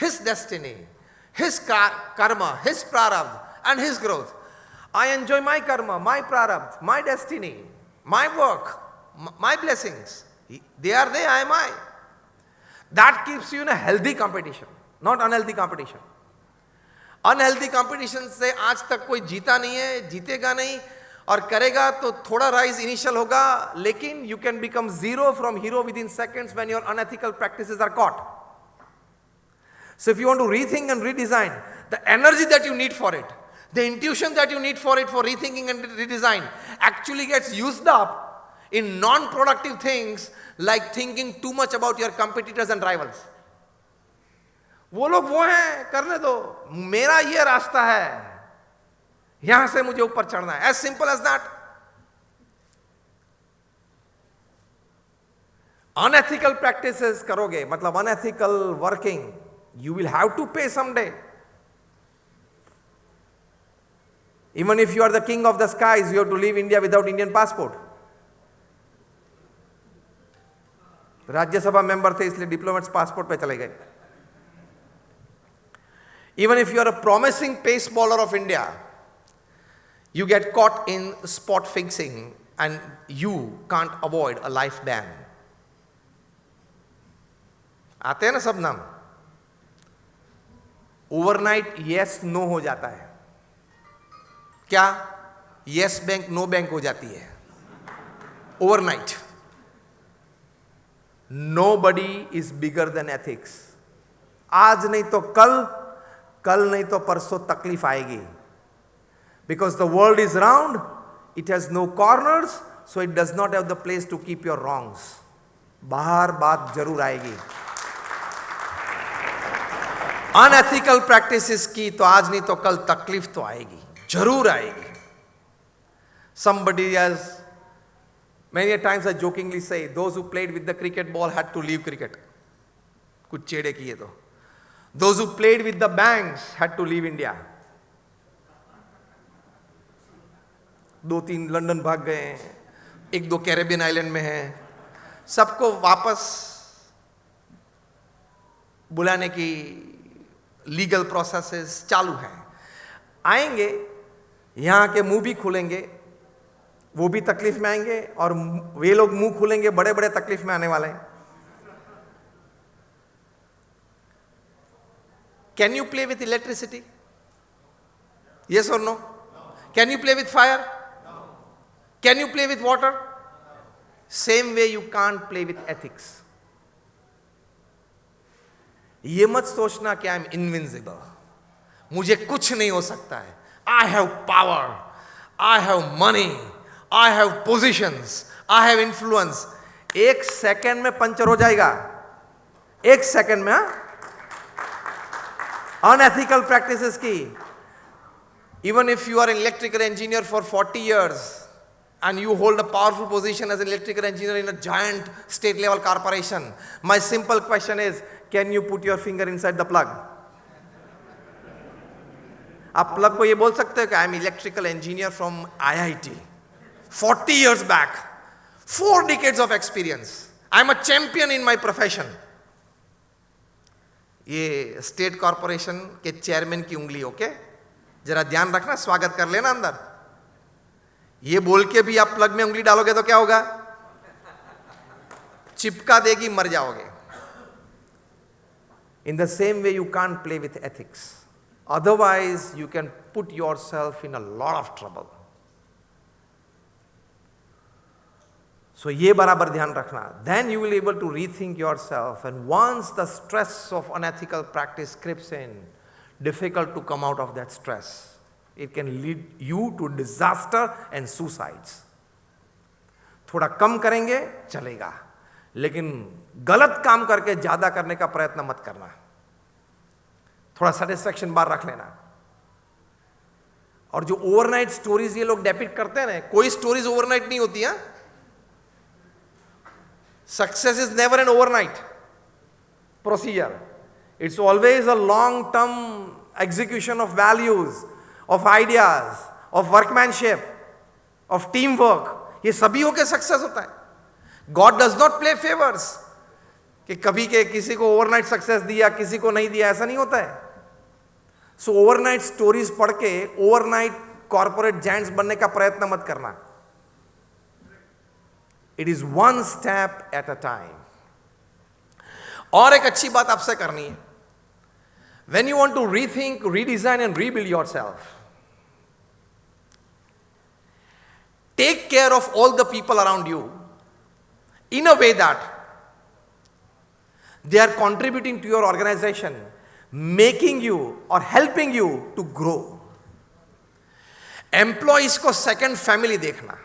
his destiny, his karma, his prarabdha, and his growth. I enjoy my karma, my prarabdha, my destiny, my work, my blessings. They are there, I am I. That keeps you in a healthy competition, not unhealthy competition. Unhealthy competition से आज तक कोई जीता नहीं है, जीतेगा नहीं, और करेगा तो थोड़ा rise initial होगा, लेकिन you can become zero from hero within seconds when your unethical practices are caught. So if you want to rethink and redesign, the energy that you need for it, the intuition that you need for it, for rethinking and redesign, actually gets used up in non-productive things like thinking too much about your competitors and rivals. वो लोग वो हैं, करने दो, मेरा ये रास्ता है, यहां से मुझे ऊपर चढ़ना है. As simple as that. Unethical practices करोगे, मतलब unethical working, you will have to pay someday. Even if you are the king of the skies, you have to leave India without Indian passport. Rajya Sabha member थे इसलिए diplomats passport पे चले गए. Even if you are a promising pace bowler of India, you get caught in spot fixing and you can't avoid a life ban. आते हैं ना सब नाम. ओवरनाइट यस नो हो जाता है. क्या? यस बैंक नो बैंक हो जाती है overnight. Nobody is bigger than ethics. आज नहीं तो कल, कल नहीं तो परसों तकलीफ आएगी. Because the world is round, it has no corners, so it does not have the place to keep your wrongs. बाहर बात जरूर आएगी. अनएथिकल प्रैक्टिसेस की तो आज नहीं तो कल तकलीफ तो आएगी, जरूर आएगी. Somebody has many times I jokingly say, those who played with the cricket ball had to leave cricket. कुछ चेड़े किए तो. Those who played with the banks had to leave India. 2-3 London भाग गए, 1-2 कैरेबियन आइलैंड में हैं. सबको वापस बुलाने की लीगल प्रोसेसेस चालू हैं. आएंगे, यहाँ के मुंह भी खुलेंगे, वो भी तकलीफ में आएंगे, और वे लोग मुंह खुलेंगे, बड़े बड़े तकलीफ में आने वाले हैं. Can you play with electricity? Yes और no? Can you play with fire? Can you play with water? Same way you can't play with ethics. ये मत सोचना कि आई एम इनविंसिबल, मुझे कुछ नहीं हो सकता है. I have power, I have money, I have positions, I have influence. एक सेकंड में पंचर हो जाएगा, एक सेकंड में. अनएथिकल प्रैक्टिसेस की. Even if you are an electrical engineer for 40 years and you hold a powerful position as an electrical engineer in a giant state level corporation, my simple question is, can you put your finger inside the plug? आप plug को ये बोल सकते हो कि I am electrical engineer from IIT, 40 years back, 4 decades of experience, I am a champion in my profession. ये state corporation के chairman की उंगली. ओके, जरा ध्यान रखना, स्वागत कर लेना अंदर. ये बोल के भी आप प्लग में उंगली डालोगे तो क्या होगा? चिपका देगी, मर जाओगे. In the same way you can't play with ethics. Otherwise you can put yourself in a lot of trouble. So ये बराबर ध्यान रखना. Then you will be able to rethink yourself, and once the stress of unethical practice creeps in, difficult to come out of that stress. It can lead you to disaster and suicides. थोड़ा कम करेंगे चलेगा, लेकिन गलत काम करके ज्यादा करने का प्रयत्न मत करना. थोड़ा सेटिस्फैक्शन बार रख लेना. और जो ओवरनाइट स्टोरीज ये लोग डेपिक्ट करते हैं ना, कोई स्टोरीज ओवरनाइट नहीं होती है. Success is never an overnight procedure. It's always a long-term execution of values, of ideas, of workmanship, of teamwork. ये सभी होके सक्सेस होता है. God does not play favors. कि कभी के किसी को ओवरनाइट सक्सेस दिया, किसी को नहीं दिया, ऐसा नहीं होता है. सो ओवरनाइट स्टोरीज पढ़ के ओवरनाइट कॉर्पोरेट जायंट्स बनने का प्रयत्न मत करना. It is one step at a time. और एक अच्छी बात आपसे करनी है. When you want to rethink, redesign and rebuild yourself, take care of all the people around you in a way that they are contributing to your organization, making you or helping you to grow. Employees को second family देखना.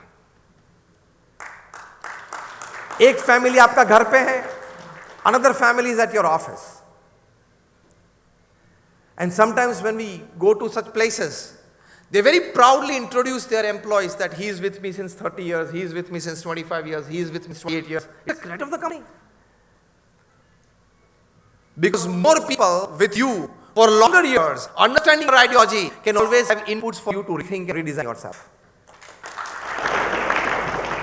एक family आपका घर पे है, another family is at your office. And sometimes when we go to such places, they very proudly introduce their employees that he is with me since 30 years, he is with me since 25 years, he is with me since 28 years. It's the credit of the company. Because more people with you for longer years, understanding your ideology, can always have inputs for you to rethink and redesign yourself.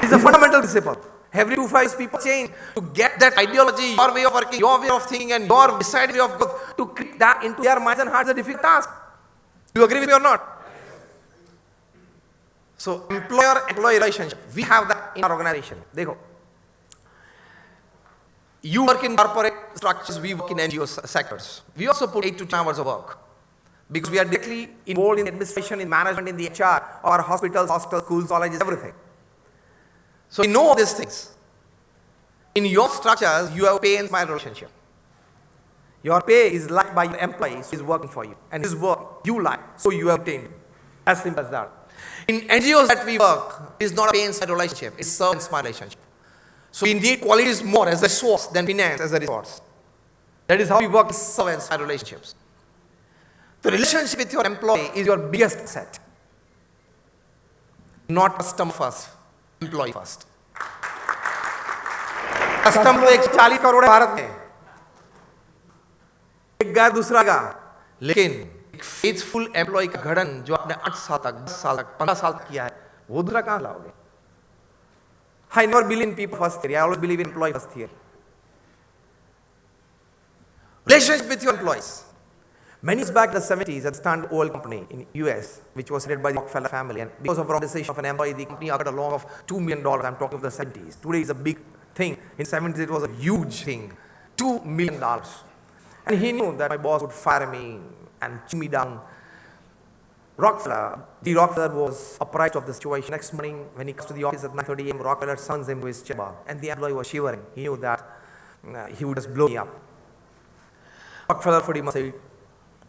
It's a fundamental principle. Every 2-5 years people change to get that ideology, your way of working, your way of thinking and your decided way of growth, to create that into their minds and hearts is a difficult task. Do you agree with me or not? So employer-employee relationship, we have that in our organization. Dekho. You work in corporate structures, we work in NGO sectors. We also put 8 to 10 hours of work. Because we are directly involved in administration, in management, in the HR, our hospitals, hostels, schools, colleges, everything. So we know all these things. In your structures, you have pay and smile relationship. Your pay is liked by your employees who is working for you. And his work you like, so you have obtained. As simple as that. In NGOs that we work, it is not a pay and smile relationship, it's serve and smile relationship. So we need qualities more as a source than finance as a resource. That is how we work in serve and smile relationships. The relationship with your employee is your biggest asset. Not customer first. Employee first. Custom तो 140 करोड़ है भारत में, एक गा दूसरा गा, लेकिन एक faithful employ का घड़न जो आपने 8 साल तक, 10 साल तक, 15 साल तक किया है, वो दूसरा कहां लाओगे? I never believe in people first theory. I always believe in employee first theory. Relationship with your employees. Many years back in the 70s, at Standard Oil Company in US, which was headed by the Rockefeller family, and because of compensation of an employee, the company got a loan of $2 million. I'm talking of the 70s. Today is a big thing. In the 70s, it was a huge thing. $2 million. And he knew that my boss would fire me and chew me down. Rockefeller was apprised of the situation. Next morning, when he comes to the office at 9:30 a.m., Rockefeller summons him to his chamber, and the employee was shivering. He knew that he would just blow me up. Rockefeller offered him a seat,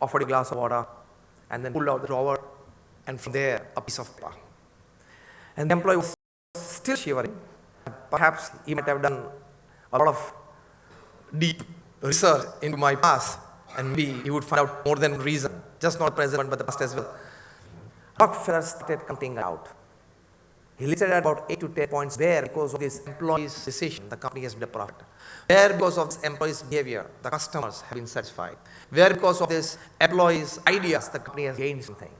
offered a glass of water, and then pulled out the drawer, and from there, a piece of paper. And the employee was still shivering. Perhaps he might have done a lot of deep research into my past, and maybe he would find out more than reason, just not present but the past as well. Rockefeller started counting out. He listed at about 8 to 10 points where, because of this employee's decision, the company has made a profit. Where, because of this employee's behavior, the customers have been satisfied. Where, because of this employee's ideas, the company has gained something.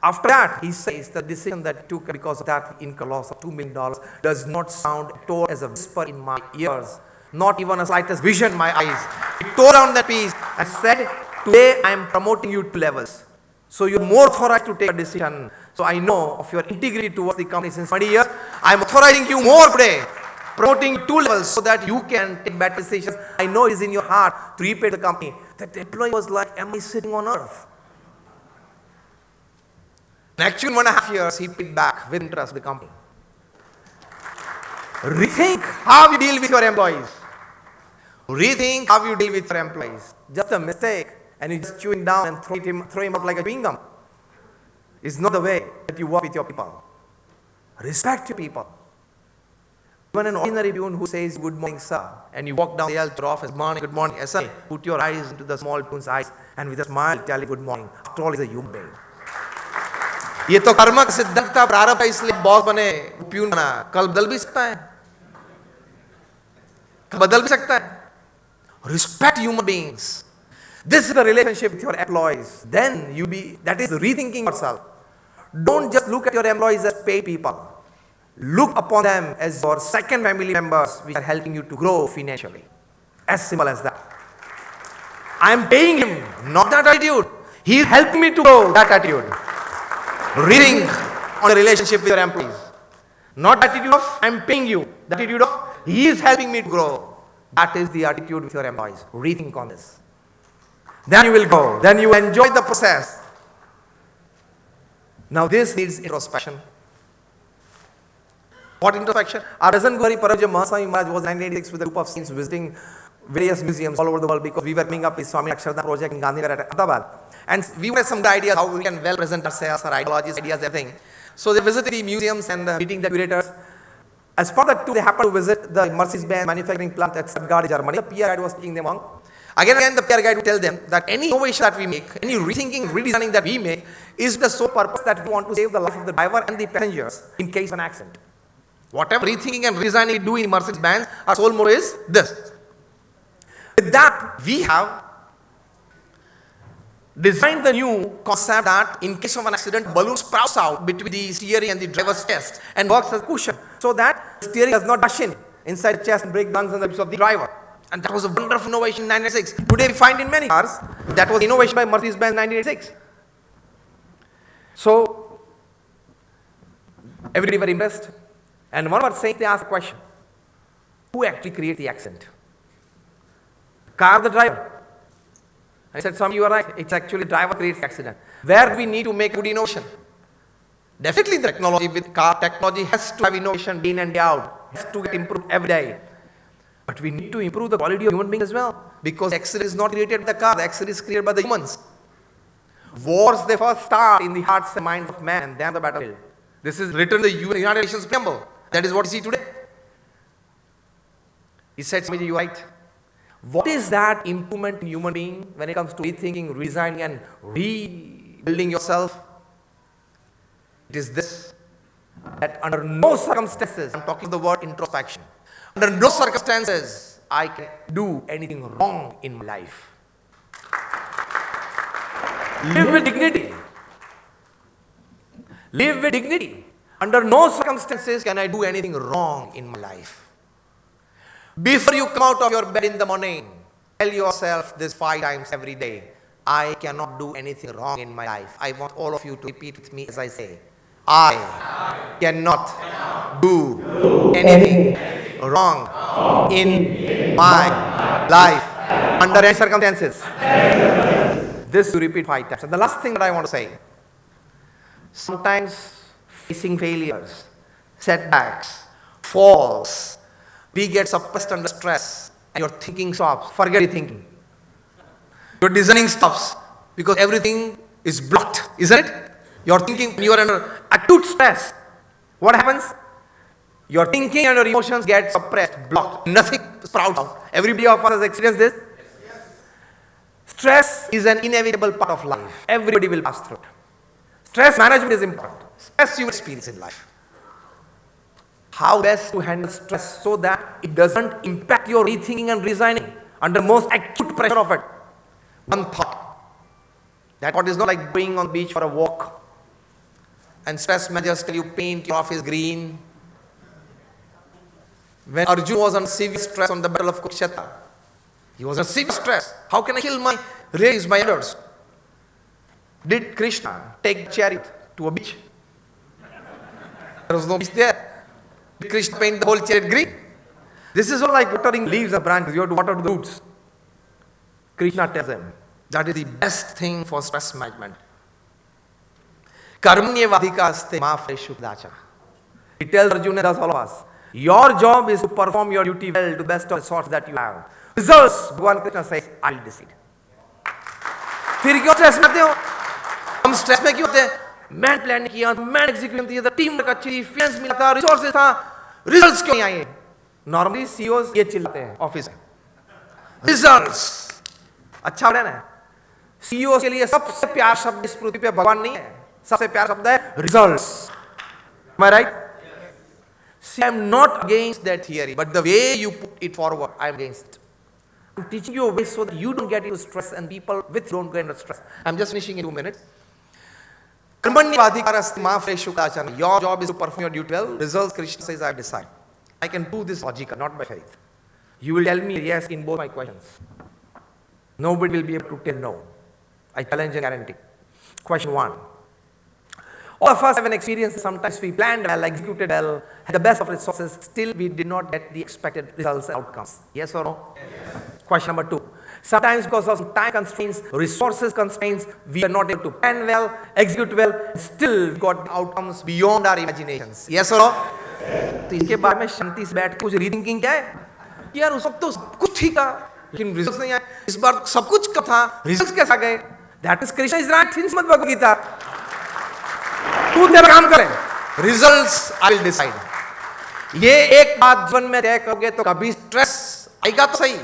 After that, he says the decision that he took because of that income loss of $2 million does not sound at all as a whisper in my ears, not even a slightest vision in my eyes. He tore down that piece and said, today I am promoting you 2 levels. So you're more authorized to take a decision. So I know of your integrity towards the company since 20 years. I am authorizing you more today, promoting 2 levels so that you can take better decisions. I know it is in your heart to repay the company. That employee was like, am I sitting on earth? And actually, in 1.5 years, he paid back with interest the company. Rethink how you deal with your employees. Rethink how you deal with your employees. Just a mistake, and you just chewing down and throw him out like a chewing gum. It's not the way that you work with your people. Respect your people. Even an ordinary peon who says, good morning, sir, and you walk down the aisle to your office, morning, good morning, yes, sir. Put your eyes into the small peon's eyes, and with a smile, tell him good morning. After all, he's a human being. ये तो कर्म का सिद्धांत था, प्रारब्ध है, इसलिए boss बने, प्यून बना. कल बदल भी सकता है. बदल भी सकता है. Respect human beings. This is the relationship with your employees. Then you be, that is rethinking yourself. Don't just look at your employees as paid people. Look upon them as your second family members which are helping you to grow financially. As simple as that. I am paying him, not that attitude. He is helping me to grow, that attitude. Rethink on the relationship with your employees. Not the attitude of I am paying you. The attitude of he is helping me to grow. That is the attitude with your employees. Rethink on this. Then you will go. Then you will enjoy the process. Now this needs introspection. What introspection? Our present Gauri Parajya Mahaswami Maharaj was 1986 with a group of saints visiting various museums all over the world because we were coming up with Swami Akshardham project in Gandhinagar at Ahmedabad. And we wanted some ideas how we can well present ourselves, our ideologies, ideas, everything. So they visited the museums and meeting the curators. As part of that too, they happened to visit the Mercedes-Benz manufacturing plant at Stuttgart, Germany. The PR guide was taking them on. Again, the PR guide would tell them that any innovation that we make, any rethinking, redesigning that we make is the sole purpose that we want to save the life of the driver and the passengers in case of an accident. Whatever rethinking and redesigning we do in Mercedes-Benz, our sole motto is this. With that, we have designed the new concept that in case of an accident, balloon sprouts out between the steering and the driver's chest and works as a cushion so that the steering does not rush inside the chest and break the lungs and the ribs of the driver. And that was a wonderful innovation in 1986. Today we find in many cars, that was innovation by Mercedes-Benz 1986. So, everybody very impressed. And one was saying, they asked a question. Who actually created the accident? Car or the driver? I said, Swami, you are right. It's actually the driver creates the accident. Where do we need to make good innovation? Definitely the technology with car technology has to have innovation day in and day out. Has to get improved every day. But we need to improve the quality of human beings as well. Because the accident is not created by the car, the accident is created by the humans. Wars, they first start in the hearts and minds of man, then the battlefield. This is written in the United Nations preamble. That is what you see today. He said, Swamiji, you are right. What is that improvement in human being when it comes to rethinking, redesigning and rebuilding yourself? It is this, that under no circumstances, I'm talking the word introspection, under no circumstances I can do anything wrong in my life. Live with dignity. Live with dignity. Under no circumstances can I do anything wrong in my life. Before you come out of your bed in the morning, tell yourself this 5 times every day. I cannot do anything wrong in my life. I want all of you to repeat with me as I say. I cannot do anything wrong in my life under any circumstances. This you repeat 5 times. And the last thing that I want to say, sometimes facing failures, setbacks, falls, we get suppressed under stress and your thinking stops. Forget your thinking. Your designing stops because everything is blocked, isn't it? Your thinking, when you are under acute stress, what happens? Your thinking and your emotions get suppressed, blocked. Nothing sprouts out. Everybody of us has experienced this. Stress is an inevitable part of life. Everybody will pass through it. Stress management is important. Stress you experience in life. How best to handle stress so that it doesn't impact your rethinking and resigning under most acute pressure of it. One thought. That thought is not like going on the beach for a walk and stress managers tell you paint your office green. When Arjuna was on severe stress on the battle of Kurukshetra, he was on severe stress. How can I kill my race, my elders? Did Krishna take chariot to a beach? There was no beach there. Did Krishna paint the whole chariot green? This is all like watering leaves and branches. You have to water the roots. Krishna tells them that is the best thing for stress management. Karmanyevadhikaste ma freshu dacha. He tells Arjuna, does all of us. Your job is to perform your duty well to the best of the sorts that you have. Results, Bhagwan Krishna says, I will decide. फिर क्यों stress में आते हो? हम stress में क्यों होते हैं? मैंने प्लान नहीं किया, मैंने एग्जीक्यूट किया था, टीम वर्क अच्छी थी, फाइनेंस मिला था, रिसोर्सेज था, रिजल्ट्स क्यों नहीं आए? नॉर्मली सीईओज ये चिल्लाते हैं ऑफिस में, रिजल्ट्स अच्छा है ना? सीईओ के लिए सबसे प्यारा शब्द इस पृथ्वी पे भगवान नहीं है, सबसे प्यारा शब्द है results. Am I right? See, I am not against that theory, but the way you put it forward, I am against it. I'm teaching you a way so that you don't get into stress and people with don't get into stress. I'm just finishing in 2 minutes. Karmanyevadhikarasti ma freshu dacha. Your job is to perform your duty well. Results, Krishna says, I decide. I can do this logically, not by faith. You will tell me yes in both my questions. Nobody will be able to tell no. I challenge and guarantee. Question 1. All of us have an experience. Sometimes we planned well, executed well, had the best of resources, still we did not get the expected results and outcomes. Yes or no? Yes. Question number 2. Sometimes because of time constraints, resources constraints, we are not able to plan well, execute well, still we got outcomes beyond our imaginations. Yes or no? तो इसके बारे में शांति से बैठ कुछ rethinking क्या है? यार उस वक्त तो कुछ ठीक था, लेकिन रिजल्ट्स नहीं आए. इस बार सब कुछ कब था, रिजल्ट्स कैसा गए? That is Krishna is right in Srimad Bhagavad Gita. तू तेरा काम करे, रिजल्ट्स आई विल डिसाइड. ये एक बात जीवन में तय करोगे तो कभी स्ट्रेस आएगा तो सही,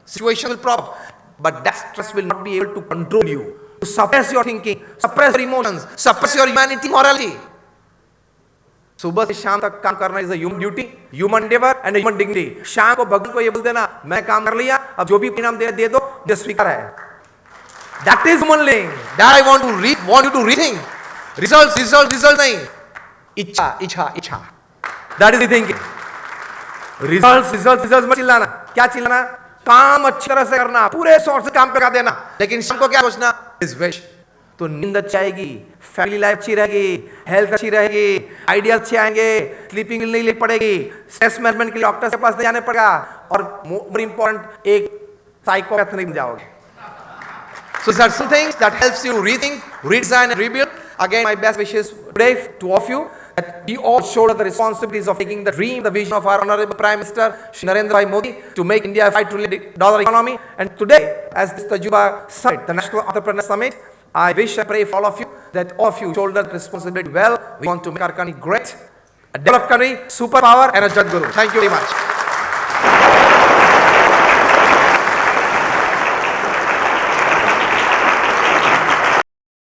situation will prop, but that stress will not be able to control you, to suppress your thinking, suppress your emotions, suppress your humanity, morality. सुबह से शाम तक काम करना is a human duty, human endeavour and human dignity. शाम को भगवान को ये बोल देना मैं काम कर लिया, अब जो भी परिणाम दे दो मुझे स्वीकार है. That is human living. That I want you to rethink. Results result result नहीं, इच्छा इच्छा इच्छा. That is the thinking. Results results results मत चिल्लाना. क्या चिल्लाना? काम अच्छी तरह से करना, पूरे सोर्स से काम पे लगा देना, लेकिन शाम को क्या सोचना? इस विश. तो नींद अच्छी आएगी, फैमिली लाइफ अच्छी रहेगी, हेल्थ अच्छी रहेगी, आइडिया अच्छे आएंगे, स्लीपिंग नहीं ले पड़ेगी, स्ट्रेस मैनेजमेंट के लिए डॉक्टर के पास नहीं जाने पड़ेगा, और मोर इंपॉर्टेंट एक साइकोपैथ नहीं जाओगे. So these are some things that helps you rethink, redesign and rebuild. Again, my best wishes today to all of you that we all shoulder the responsibilities of taking the dream, the vision of our Honorable Prime Minister Shri Narendra Bhai Modi to make India a $5 trillion economy. And today, as this Tajuba Summit, the National Entrepreneur Summit, I wish and pray for all of you that all of you shoulder the responsibility well. We want to make our country great, a developed country, superpower and a Jaguru. Thank you very much.